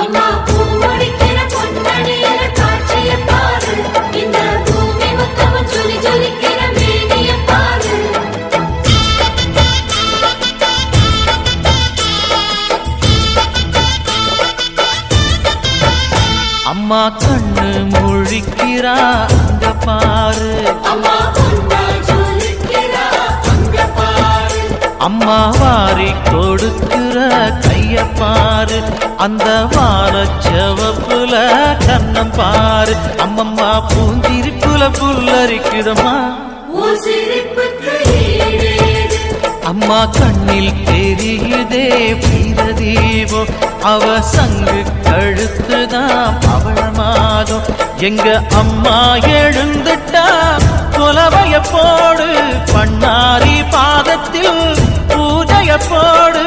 அம்மா பூமுடிக்கிற பொன்னணியில காட்சிய பாரு, இந்த பூமி மொத்தமும் ஜொலி ஜொலிக்கிற மேனிய பாரு. அம்மா கண்ணு முழிக்கிறா அங்க பாரு, அம்மா பொன்னா ஜொலிக்கிறா அங்க பாரு. அம்மா வாரி கொடுக்கிற கைய பாரு, அந்த வானச்சவப்புல கண்ணம் பாரு. அம்மம்மா பூந்திரிப்புல புல்லரிக்குதம்மா, உன் சிரிப்புக்கு ஈடேது. அம்மா கண்ணில் தெரியுதே வீரதீபம், அவ சங்கு கழுத்துதான் பவளமாகும். எங்க அம்மா எழுந்துட்டா கொலவைய போடு, பண்ணாரி பாதத்தில் பூஜைய போடு.